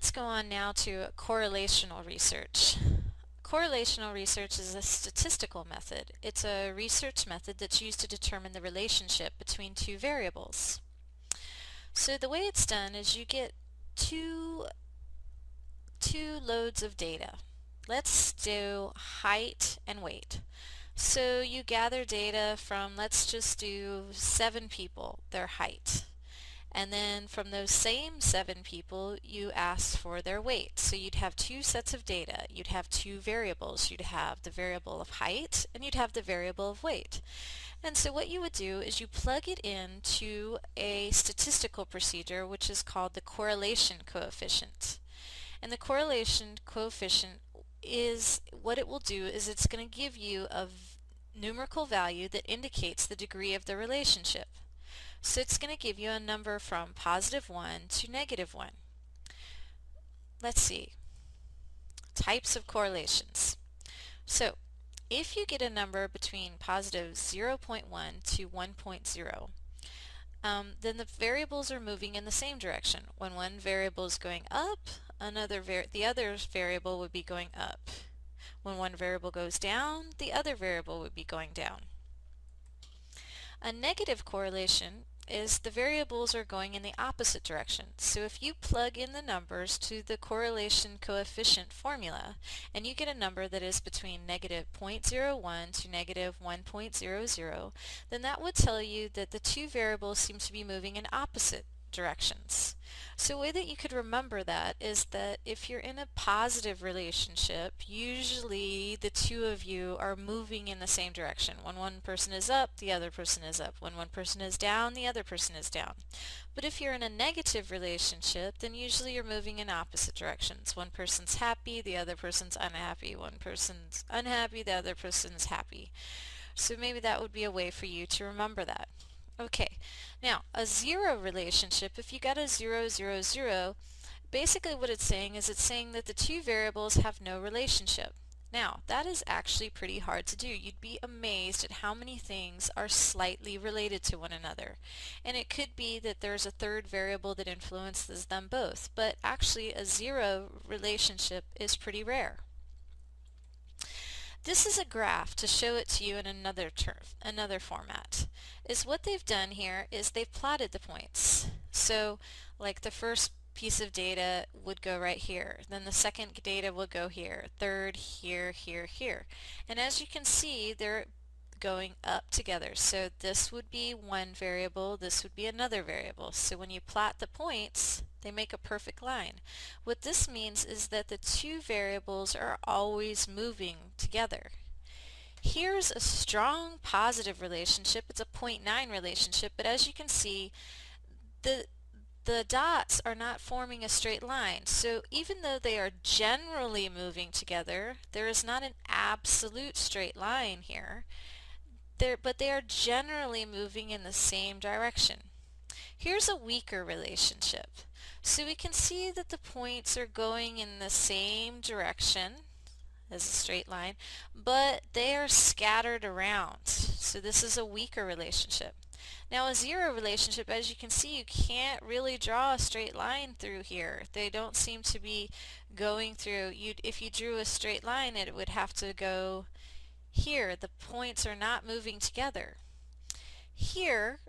Let's go on now to correlational research. Correlational research is a statistical method. It's a research method that's used to determine the relationship between two variables. So the way it's done is you get two loads of data. Let's do height and weight. So you gather data from, let's just do 7 people, their height. And then from those same 7 people, you ask for their weight. So you'd have two sets of data. You'd have two variables. You'd have the variable of height and you'd have the variable of weight. And so what you would do is you plug it into a statistical procedure which is called the correlation coefficient. And the correlation coefficient is, what it will do is it's going to give you a numerical value that indicates the degree of the relationship. So it's going to give you a number from +1 to -1. Let's see. Types of correlations. So if you get a number between +0.1 to 1.0, then the variables are moving in the same direction. When one variable is going up, the other variable would be going up. When one variable goes down, the other variable would be going down. A negative correlation is the variables are going in the opposite direction. So if you plug in the numbers to the correlation coefficient formula and you get a number that is between -0.01 to -1.00, then that would tell you that the two variables seem to be moving in opposite directions. So a way that you could remember that is that if you're in a positive relationship, usually the two of you are moving in the same direction. When one person is up, the other person is up. When one person is down, the other person is down. But if you're in a negative relationship, then usually you're moving in opposite directions. One person's happy, the other person's unhappy. One person's unhappy, the other person's happy. So maybe that would be a way for you to remember that. Okay, now a zero relationship, if you got a 0, 0, 0, basically what it's saying is it's saying that the two variables have no relationship. Now, that is actually pretty hard to do. You'd be amazed at how many things are slightly related to one another. And it could be that there's a third variable that influences them both, but actually a zero relationship is pretty rare. This is a graph to show it to you in another format. Is what they've done here is they've plotted the points. So like the first piece of data would go right here, then the second data will go here, third here, here, here. And as you can see, they're going up together. So this would be one variable, this would be another variable. So when you plot the points, they make a perfect line. What this means is that the two variables are always moving together. Here's a strong positive relationship. It's a 0.9 relationship, but as you can see, the dots are not forming a straight line. So even though they are generally moving together, there is not an absolute straight line here. But they are generally moving in the same direction. Here's a weaker relationship. So we can see that the points are going in the same direction as a straight line, but they are scattered around. So this is a weaker relationship. Now a zero relationship, as you can see, you can't really draw a straight line through here. They don't seem to be going through. If you drew a straight line, it would have to go here. The points are not moving together. Here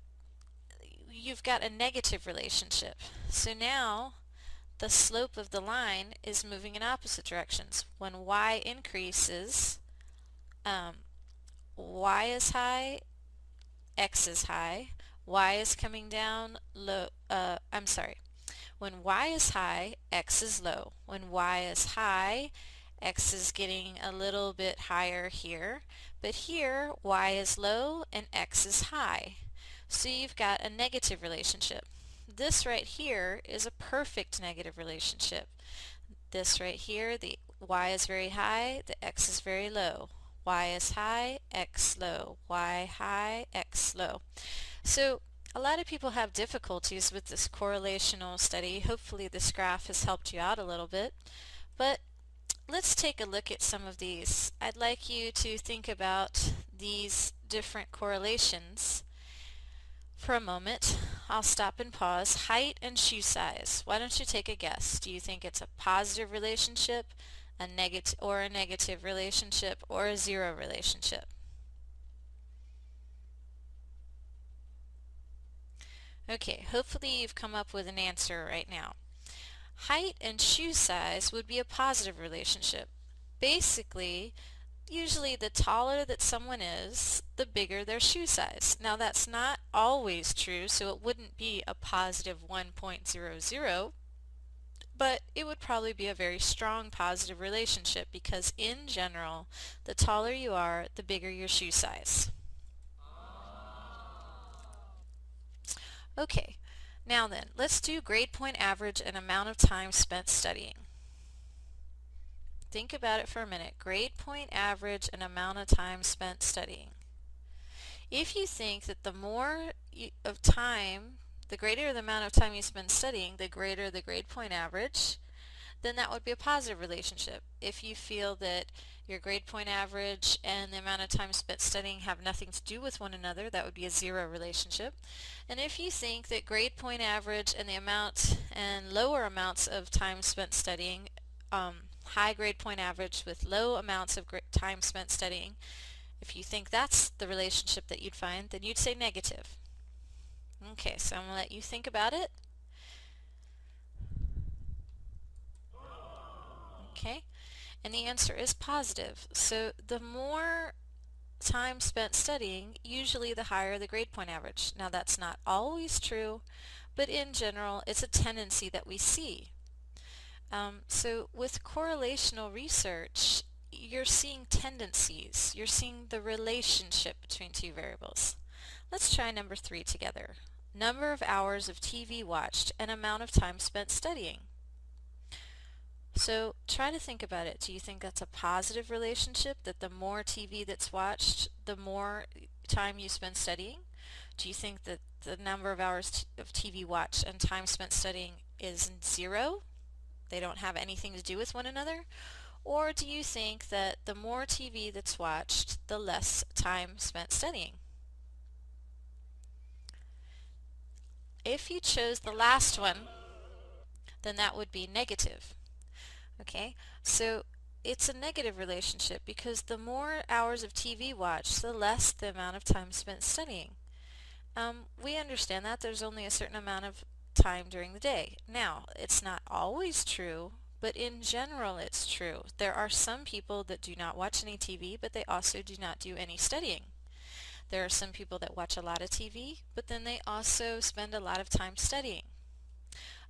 you've got a negative relationship. So now the slope of the line is moving in opposite directions. When y increases, y is high, x is high. Y is coming down low. When y is high, x is low. When y is high, x is getting a little bit higher here. But here, y is low and x is high. So you've got a negative relationship. This right here is a perfect negative relationship. This right here, the y is very high, the x is very low. Y is high, x low. Y high, x low. So a lot of people have difficulties with this correlational study. Hopefully this graph has helped you out a little bit. But let's take a look at some of these. I'd like you to think about these different correlations. for a moment. I'll stop and pause. Height and shoe size. Why don't you take a guess? Do you think it's a positive relationship, a negative relationship, or a zero relationship? Okay, hopefully you've come up with an answer right now. Height and shoe size would be a positive relationship. Basically, usually the taller that someone is, the bigger their shoe size. Now that's not always true, so it wouldn't be a positive 1.00, but it would probably be a very strong positive relationship because in general, the taller you are, the bigger your shoe size. Okay, now then, let's do grade point average and amount of time spent studying. Think about it for a minute. Grade point average and amount of time spent studying. If you think that the greater the amount of time you spend studying, the greater the grade point average, then that would be a positive relationship. If you feel that your grade point average and the amount of time spent studying have nothing to do with one another, that would be a zero relationship. And if you think that grade point average and the amount and lower amounts of time spent studying, high grade point average with low amounts of time spent studying, if you think that's the relationship that you'd find, then you'd say negative. Okay, so I'm going to let you think about it. Okay, and the answer is positive. So the more time spent studying, usually the higher the grade point average. Now that's not always true, but in general it's a tendency that we see. So with correlational research, you're seeing tendencies. You're seeing the relationship between two variables. Let's try number 3 together. Number of hours of TV watched and amount of time spent studying. So try to think about it. Do you think that's a positive relationship, that the more TV that's watched, the more time you spend studying? Do you think that the number of hours of TV watched and time spent studying is zero? They don't have anything to do with one another? Or do you think that the more TV that's watched, the less time spent studying? If you chose the last one, then that would be negative. Okay, so it's a negative relationship because the more hours of TV watched, the less the amount of time spent studying. We understand that there's only a certain amount of time during the day. Now, it's not always true, but in general it's true. There are some people that do not watch any TV, but they also do not do any studying. There are some people that watch a lot of TV, but then they also spend a lot of time studying.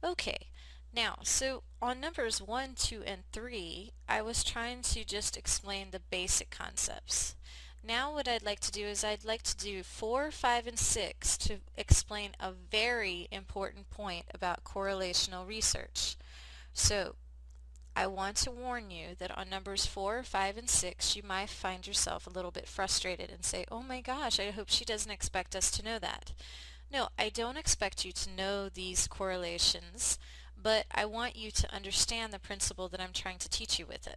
Okay, now, so on numbers 1, 2, and 3, I was trying to just explain the basic concepts. Now what I'd like to do is I'd like to do 4, 5, and 6 to explain a very important point about correlational research. So I want to warn you that on numbers 4, 5, and 6 you might find yourself a little bit frustrated and say, oh my gosh, I hope she doesn't expect us to know that. No, I don't expect you to know these correlations, but I want you to understand the principle that I'm trying to teach you with it.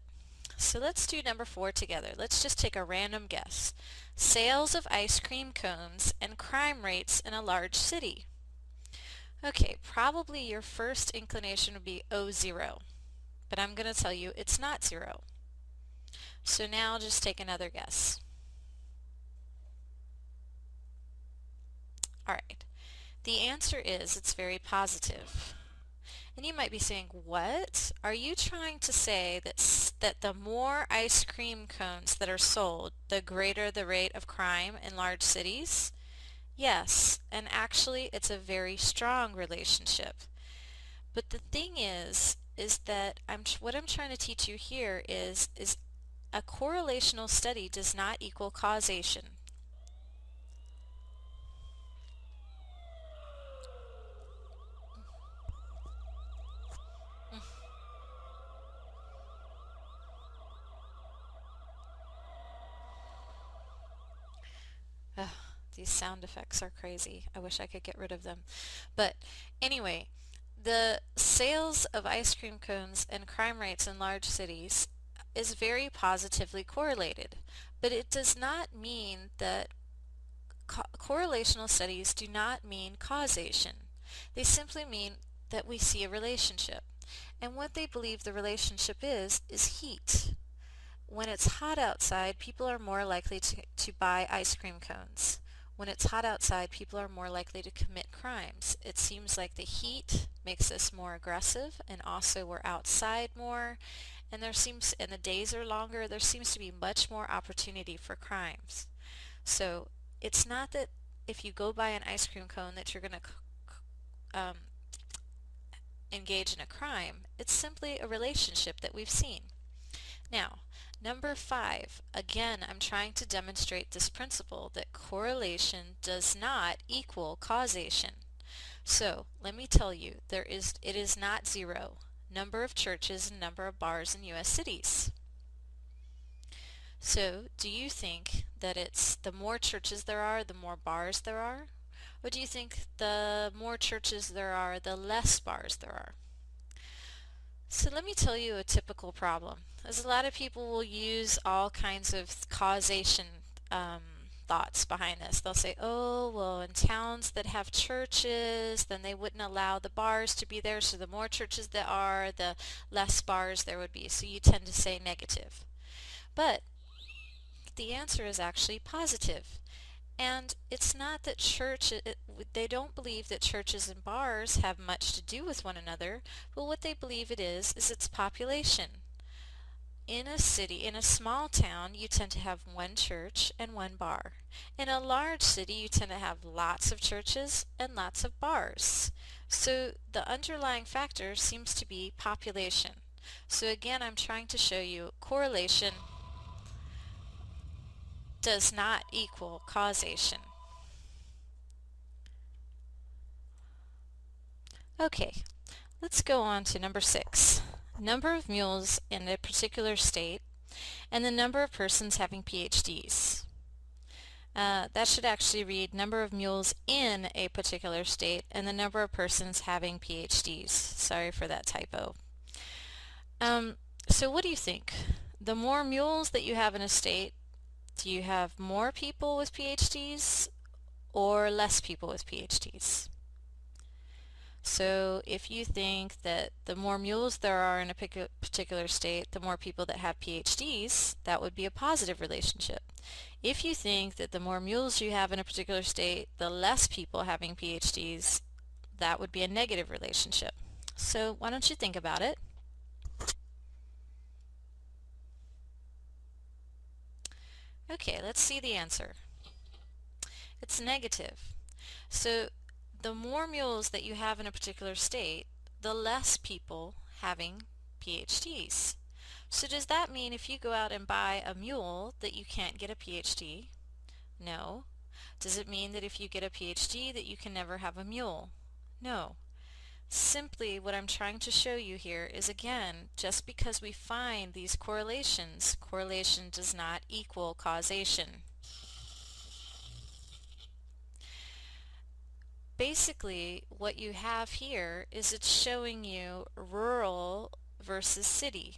So let's do number 4 together. Let's just take a random guess. Sales of ice cream cones and crime rates in a large city. Okay, probably your first inclination would be, oh, 0. But I'm going to tell you it's not 0. So now just take another guess. Alright, the answer is it's very positive. And you might be saying, what? Are you trying to say that the more ice cream cones that are sold, the greater the rate of crime in large cities? Yes, and actually it's a very strong relationship. But the thing is that what I'm trying to teach you here is a correlational study does not equal causation. Ugh, these sound effects are crazy. I wish I could get rid of them. But anyway, the sales of ice cream cones and crime rates in large cities is very positively correlated. But it does not mean that correlational studies do not mean causation. They simply mean that we see a relationship. And what they believe the relationship is heat. When it's hot outside, people are more likely to buy ice cream cones. When it's hot outside, people are more likely to commit crimes. It seems like the heat makes us more aggressive, and also we're outside more, and the days are longer. There seems to be much more opportunity for crimes. So it's not that if you go buy an ice cream cone that you're going to engage in a crime. It's simply a relationship that we've seen. Now, number 5, again, I'm trying to demonstrate this principle that correlation does not equal causation. So, let me tell you, it is not 0. Number of churches and number of bars in U.S. cities. So, do you think that it's the more churches there are, the more bars there are? Or do you think the more churches there are, the less bars there are? So let me tell you a typical problem. As a lot of people will use all kinds of causation thoughts behind this. They'll say, oh, well, in towns that have churches, then they wouldn't allow the bars to be there, so the more churches there are, the less bars there would be. So you tend to say negative. But the answer is actually positive. And it's not that they don't believe that churches and bars have much to do with one another, but what they believe it is its population. In a city, in a small town, you tend to have one church and one bar. In a large city, you tend to have lots of churches and lots of bars. So the underlying factor seems to be population. So again, I'm trying to show you correlation does not equal causation. Okay, let's go on to number 6. Number of mules in a particular state and the number of persons having PhDs. That should actually read number of mules in a particular state and the number of persons having PhDs. Sorry for that typo. So what do you think? The more mules that you have in a state, do you have more people with PhDs or less people with PhDs? So if you think that the more mules there are in a particular state, the more people that have PhDs, that would be a positive relationship. If you think that the more mules you have in a particular state, the less people having PhDs, that would be a negative relationship. So why don't you think about it? Okay, let's see the answer. It's negative. So the more mules that you have in a particular state, the less people having PhDs. So does that mean if you go out and buy a mule that you can't get a PhD? No. Does it mean that if you get a PhD that you can never have a mule? No. Simply what I'm trying to show you here is, again, just because we find these correlations, correlation does not equal causation. Basically, what you have here is it's showing you rural versus city.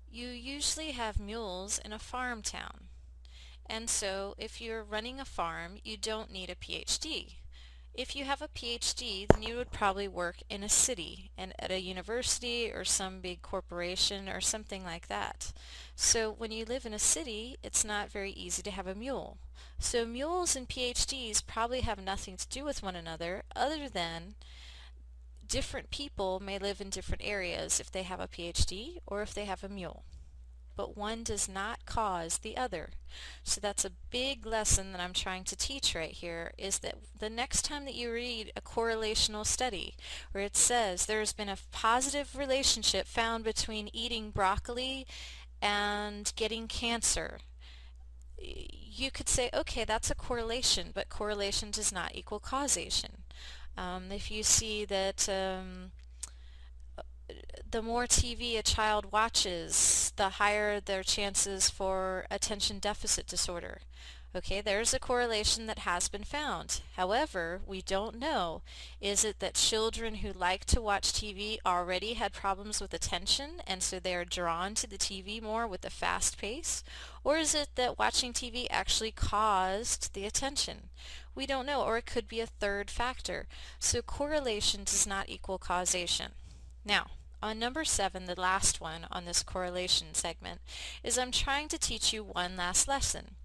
You usually have mules in a farm town. And so if you're running a farm, you don't need a PhD. If you have a PhD, then you would probably work in a city and at a university or some big corporation or something like that. So when you live in a city, it's not very easy to have a mule. So mules and PhDs probably have nothing to do with one another other than different people may live in different areas if they have a PhD or if they have a mule. But one does not cause the other. So that's a big lesson that I'm trying to teach right here, is that the next time that you read a correlational study where it says there's been a positive relationship found between eating broccoli and getting cancer, you could say, okay, that's a correlation, but correlation does not equal causation. If you see that the more TV a child watches, the higher their chances for attention deficit disorder. Okay, there's a correlation that has been found. However, we don't know, is it that children who like to watch TV already had problems with attention and so they are drawn to the TV more with a fast pace? Or is it that watching TV actually caused the attention? We don't know, or it could be a third factor. So correlation does not equal causation. Now, on number 7, the last one on this correlation segment, is I'm trying to teach you one last lesson.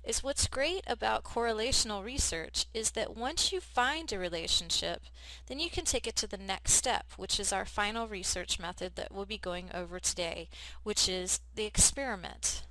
Is what's great about correlational research is that once you find a relationship, then you can take it to the next step, which is our final research method that we'll be going over today, which is the experiment.